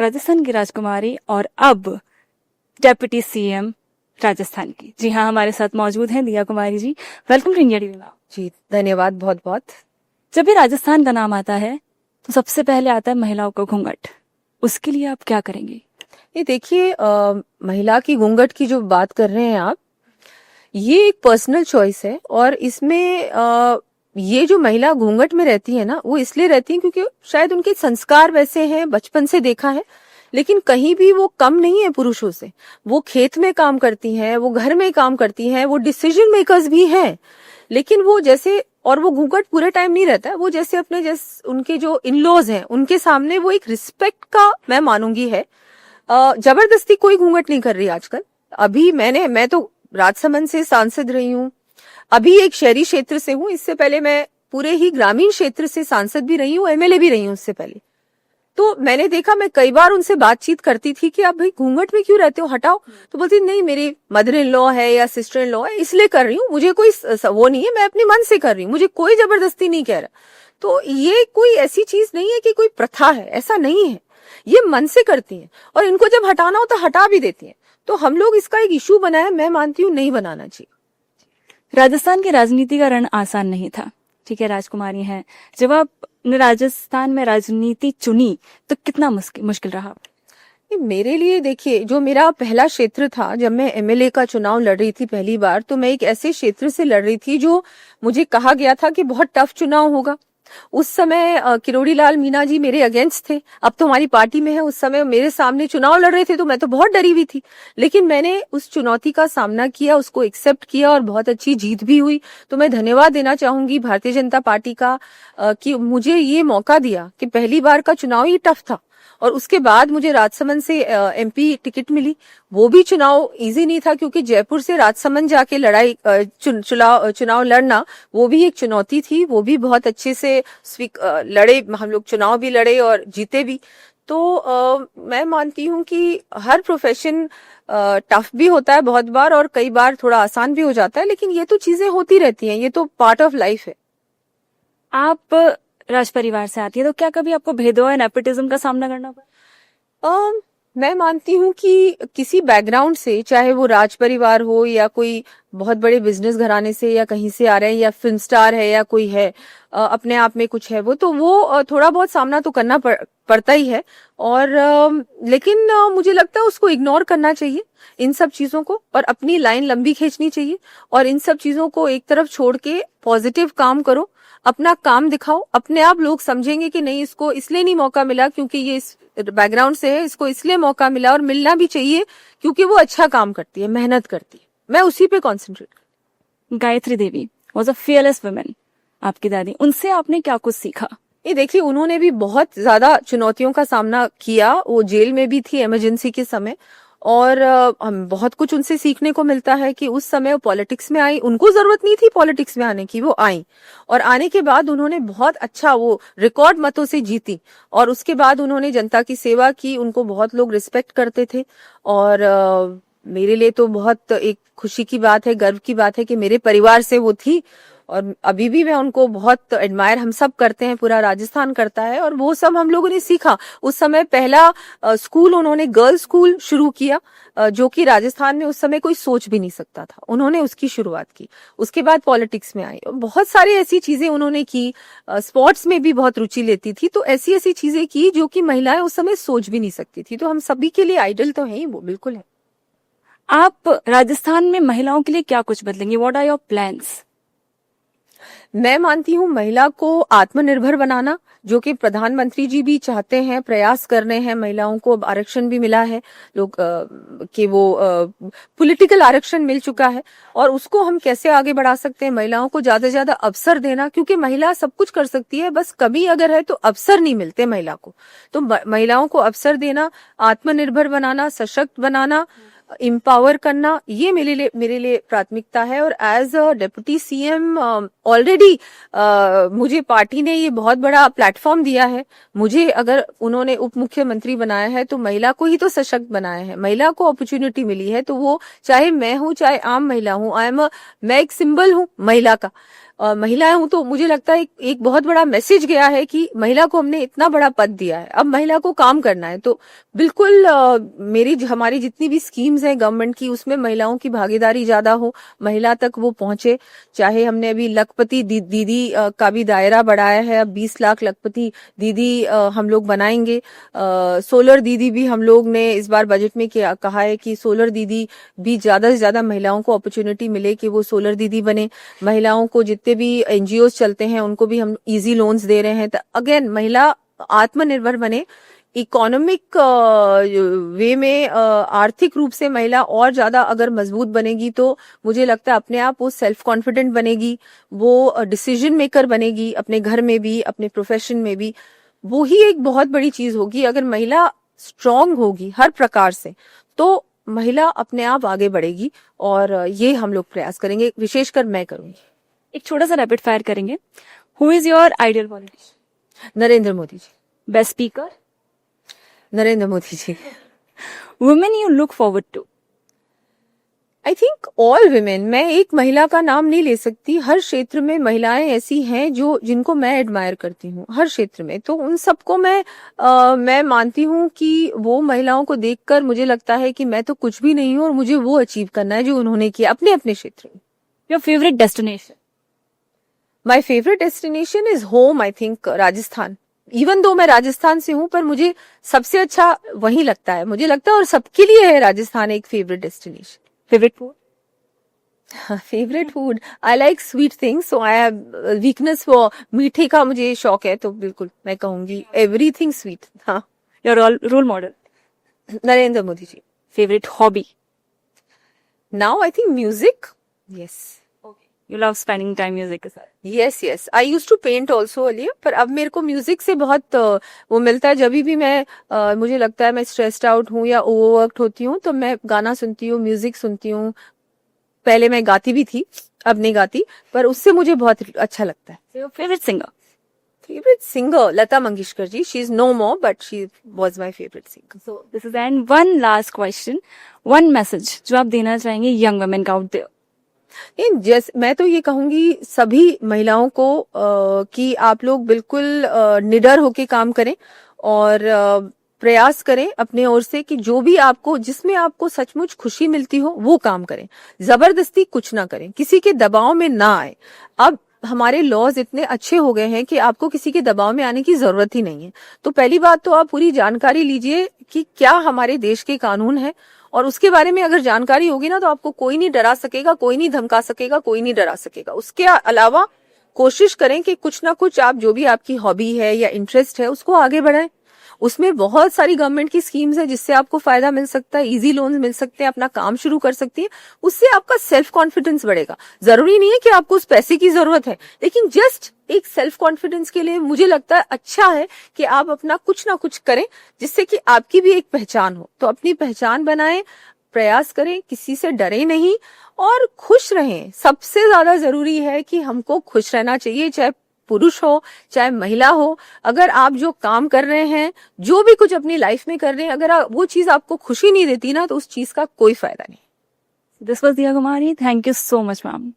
राजस्थान की राजकुमारी और अब डेप्यूटी सीएम राजस्थान की। जी हाँ, हमारे साथ मौजूद हैं Diya Kumari ji. Welcome to India TV ma'am. जी धन्यवाद बहुत बहुत। जब भी राजस्थान का नाम आता है तो सबसे पहले आता है महिलाओं का घूंघट। उसके लिए आप क्या करेंगे? ये देखिए, महिला की घूंघट की जो बात कर रहे हैं आप, ये एक पर्सनल चॉइस है। और इसमें ये जो महिला घूंघट में रहती है ना, वो इसलिए रहती है क्योंकि शायद उनके संस्कार वैसे हैं, बचपन से देखा है। लेकिन कहीं भी वो कम नहीं है पुरुषों से। वो खेत में काम करती हैं, वो घर में काम करती हैं, वो डिसीजन मेकर्स भी हैं। लेकिन वो जैसे, और वो घूंघट पूरे टाइम नहीं रहता है, वो जैसे अपने जैसे उनके जो इनलॉज हैं उनके सामने वो एक रिस्पेक्ट का मैं मानूंगी है। जबरदस्ती कोई घूंघट नहीं कर रही आजकल। अभी मैं तो राजसमंद से सांसद रही हूँ, अभी एक शहरी क्षेत्र से हूँ, इससे पहले मैं पूरे ही ग्रामीण क्षेत्र से सांसद भी रही हूँ, एमएलए भी रही हूँ उससे पहले। तो मैंने देखा, मैं कई बार उनसे बातचीत करती थी कि आप भाई घूंघट में क्यों रहते हो, हटाओ। तो बोलती नहीं, मेरी मदर इन लॉ है या सिस्टर इन लॉ है इसलिए कर रही हूँ, मुझे कोई वो नहीं है, मैं अपने मन से कर रही हूँ, मुझे कोई जबरदस्ती नहीं कह रहा। तो ये कोई ऐसी चीज नहीं है कि कोई प्रथा है, ऐसा नहीं है। ये मन से करती हैं और इनको जब हटाना हो तो हटा भी देती हैं। तो हम लोग इसका एक इशू बनाया, मैं मानती हूँ नहीं बनाना चाहिए। राजस्थान की राजनीति का रण आसान नहीं था, ठीक है, राजकुमारी हैं। जब आपने राजस्थान में राजनीति चुनी तो कितना मुश्किल रहा? मेरे लिए देखिए, जो मेरा पहला क्षेत्र था, जब मैं एमएलए का चुनाव लड़ रही थी पहली बार, तो मैं एक ऐसे क्षेत्र से लड़ रही थी जो मुझे कहा गया था कि बहुत टफ चुनाव होगा। उस समय किरोड़ी लाल मीणा जी मेरे अगेंस्ट थे, अब तो हमारी पार्टी में है। उस समय मेरे सामने चुनाव लड़ रहे थे तो मैं तो बहुत डरी हुई थी। लेकिन मैंने उस चुनौती का सामना किया, उसको एक्सेप्ट किया और बहुत अच्छी जीत भी हुई। तो मैं धन्यवाद देना चाहूंगी भारतीय जनता पार्टी का कि मुझे ये मौका दिया कि पहली बार का चुनाव ही टफ था। और उसके बाद मुझे राजसमंद से एमपी टिकट मिली। वो भी चुनाव इजी नहीं था क्योंकि जयपुर से राजसमंद जाके लड़ाई चुनाव लड़ना वो भी एक चुनौती थी। वो भी बहुत अच्छे से लड़े, हम लोग चुनाव भी लड़े और जीते भी। तो मैं मानती हूँ कि हर प्रोफेशन टफ भी होता है बहुत बार और कई बार थोड़ा आसान भी हो जाता है, लेकिन ये तो चीजें होती रहती हैं, ये तो पार्ट ऑफ लाइफ है। आप राज परिवार से आती है तो क्या कभी आपको भेदभाव या नेपोटिज्म का सामना करना पड़ा? मैं मानती हूँ कि किसी बैकग्राउंड से, चाहे वो राज परिवार हो या कोई बहुत बड़े बिजनेस घराने से या कहीं से आ रहे हैं या फिल्म स्टार है या कोई है, अपने आप में कुछ है वो, तो वो थोड़ा बहुत सामना तो करना पड़ता ही है। और लेकिन मुझे लगता है उसको इग्नोर करना चाहिए इन सब चीजों को, और अपनी लाइन लंबी खींचनी चाहिए और इन सब चीजों को एक तरफ छोड़ के पॉजिटिव काम करो, अपना काम दिखाओ। अपने आप लोग समझेंगे कि नहीं, इसको इसलिए नहीं मौका मिला क्योंकि ये इस बैकग्राउंड से है, इसको इसलिए मौका मिला और मिलना भी चाहिए क्योंकि वो अच्छा काम करती है, मेहनत करती है। मैं उसी पे concentrate. Gayatri Devi was a fearless women, आपकी दादी, उनसे आपने क्या कुछ सीखा? ये देखिए, उन्होंने भी बहुत ज्यादा चुनौतियों का सामना किया। वो जेल में भी थी इमरजेंसी के समय, और हम बहुत कुछ उनसे सीखने को मिलता है कि उस समय वो पॉलिटिक्स में आई, उनको जरूरत नहीं थी पॉलिटिक्स में आने की, वो आई और आने के बाद उन्होंने बहुत अच्छा, वो रिकॉर्ड मतों से जीती और उसके बाद उन्होंने जनता की सेवा की। उनको बहुत लोग रिस्पेक्ट करते थे और मेरे लिए तो बहुत एक खुशी की बात है, गर्व की बात है कि मेरे परिवार से वो थी और अभी भी मैं उनको बहुत एडमायर हम सब करते हैं, पूरा राजस्थान करता है। और वो सब हम लोगों ने सीखा। उस समय पहला स्कूल उन्होंने गर्ल्स स्कूल शुरू किया, जो कि राजस्थान में उस समय कोई सोच भी नहीं सकता था, उन्होंने उसकी शुरुआत की। उसके बाद पॉलिटिक्स में आई, बहुत सारी ऐसी चीजें उन्होंने की। स्पोर्ट्स में भी बहुत रुचि लेती थी, तो ऐसी ऐसी चीजें की जो कि महिलाएं उस समय सोच भी नहीं सकती थी। तो हम सभी के लिए आइडल तो है ही, वो बिल्कुल है। आप राजस्थान में महिलाओं के लिए क्या कुछ बदलेंगे? What are your plans? मैं मानती हूँ महिला को आत्मनिर्भर बनाना, जो कि प्रधानमंत्री जी भी चाहते हैं, प्रयास कर रहे हैं। महिलाओं को अब आरक्षण भी मिला है, लोग कि वो पॉलिटिकल आरक्षण मिल चुका है, और उसको हम कैसे आगे बढ़ा सकते हैं। महिलाओं को ज्यादा से ज्यादा अवसर देना, क्योंकि महिला सब कुछ कर सकती है, बस कमी अगर है तो अवसर नहीं मिलते महिला को। तो महिलाओं को अवसर देना, आत्मनिर्भर बनाना, सशक्त बनाना, इम्पावर करना, ये मेरे लिए प्राथमिकता है। और as a deputy CM already मुझे पार्टी ने ये बहुत बड़ा प्लेटफॉर्म दिया है। मुझे अगर उन्होंने उप मुख्यमंत्री बनाया है तो महिला को ही तो सशक्त बनाया है, महिला को अपॉर्चुनिटी मिली है। तो वो चाहे मैं हूँ चाहे आम महिला हूँ, मैं एक सिंबल हूँ महिला का, महिलाएं हूं तो मुझे लगता है एक बहुत बड़ा मैसेज गया है कि महिला को हमने इतना बड़ा पद दिया है, अब महिला को काम करना है। तो बिल्कुल हमारी जितनी भी स्कीम्स हैं गवर्नमेंट की, उसमें महिलाओं की भागीदारी ज्यादा हो, महिला तक वो पहुंचे। चाहे हमने अभी लखपति दीदी का भी दायरा बढ़ाया है, अब 20 लाख लखपति दीदी हम लोग बनाएंगे। सोलर दीदी भी हम लोग ने इस बार बजट में कहा है कि सोलर दीदी भी ज्यादा से ज्यादा महिलाओं को अपॉर्चुनिटी मिले कि वो सोलर दीदी बने। महिलाओं को जितने भी एनजीओज चलते हैं उनको भी हम इजी लोन्स दे रहे हैं। तो अगेन महिला आत्मनिर्भर बने, इकोनॉमिक वे में आर्थिक रूप से महिला और ज्यादा अगर मजबूत बनेगी तो मुझे लगता है अपने आप वो सेल्फ कॉन्फिडेंट बनेगी, वो डिसीजन मेकर बनेगी अपने घर में भी, अपने प्रोफेशन में भी। वो ही एक बहुत बड़ी चीज होगी। अगर महिला स्ट्रांग होगी हर प्रकार से तो महिला अपने आप आगे बढ़ेगी, और ये हम लोग प्रयास करेंगे, विशेषकर मैं करूंगी। एक छोटा सा रैपिड फायर करेंगे। Who is your ideal politician? Narendra Modi ji. Best speaker? Narendra Modi ji. Women you look forward to? I think all women. मैं एक महिला का नाम नहीं ले सकती, हर क्षेत्र में महिलाएं ऐसी हैं जिनको मैं एडमायर करती हूँ हर क्षेत्र में। तो उन सबको मैं मानती हूँ कि वो महिलाओं को देखकर मुझे लगता है कि मैं तो कुछ भी नहीं हूँ और मुझे वो अचीव करना है जो उन्होंने किया अपने अपने क्षेत्र में। Your favourite destination? My favourite destination is home, I think Rajasthan. Even though मैं राजस्थान से हूँ पर मुझे सबसे अच्छा वही लगता है, मुझे लगता है, और सबके लिए है राजस्थान एक favourite destination. Favourite food? Favourite food, I like sweet things, so I have weakness for मीठे का, मुझे शौक है, तो बिल्कुल मैं कहूंगी एवरीथिंग स्वीट। हाँ। Your role model? Narendra Modi ji. Favourite hobby? Now I think music. Yes. You love spending time music के साथ? Yes yes, I use to paint also earlier, पर अब मेरे को म्यूजिक से बहुत वो मिलता है। जब भी मैं मुझे लगता है मैं स्ट्रेस्ड आउट हूँ या ओवरवर्क्ड होती हूँ तो मैं गाना सुनती हूँ, म्यूजिक सुनती हूँ। पहले मैं गाती भी थी, अब नहीं गाती, पर उससे मुझे बहुत अच्छा लगता है। Favourite singer? Favourite singer Lata Mangeshkar ji. She is no more but she was my favourite singer. So this is end one last question, one message जो आप देना चाहेंगे यंग वुमेन का आउट देयर? मैं तो ये कहूंगी सभी महिलाओं को कि आप लोग बिल्कुल निडर होके काम करें और प्रयास करें अपने ओर से कि जो भी आपको, जिसमें आपको सचमुच खुशी मिलती हो वो काम करें। जबरदस्ती कुछ ना करें, किसी के दबाव में ना आए। अब हमारे लॉज इतने अच्छे हो गए हैं कि आपको किसी के दबाव में आने की जरूरत ही नहीं है। तो पहली बात तो आप पूरी जानकारी लीजिए कि क्या हमारे देश के कानून है, और उसके बारे में अगर जानकारी होगी ना तो आपको कोई नहीं डरा सकेगा, कोई नहीं धमका सकेगा, कोई नहीं डरा सकेगा। उसके अलावा कोशिश करें कि कुछ ना कुछ आप जो भी आपकी हॉबी है या इंटरेस्ट है उसको आगे बढ़ाएं। उसमें बहुत सारी गवर्नमेंट की स्कीम्स है जिससे आपको फायदा मिल सकता है, इजी लोन्स मिल सकते हैं, अपना काम शुरू कर सकती है। उससे आपका सेल्फ कॉन्फिडेंस बढ़ेगा। जरूरी नहीं है कि आपको उस पैसे की जरूरत है, लेकिन जस्ट एक सेल्फ कॉन्फिडेंस के लिए मुझे लगता है अच्छा है कि आप अपना कुछ ना कुछ करें जिससे कि आपकी भी एक पहचान हो। तो अपनी पहचान बनाएं, प्रयास करें, किसी से डरे नहीं और खुश रहें। सबसे ज्यादा जरूरी है कि हमको खुश रहना चाहिए, चाहे पुरुष हो चाहे महिला हो। अगर आप जो काम कर रहे हैं, जो भी कुछ अपनी लाइफ में कर रहे हैं, अगर वो चीज आपको खुशी नहीं देती ना तो उस चीज का कोई फायदा नहीं। This was Diya Kumari. Thank you so much ma'am.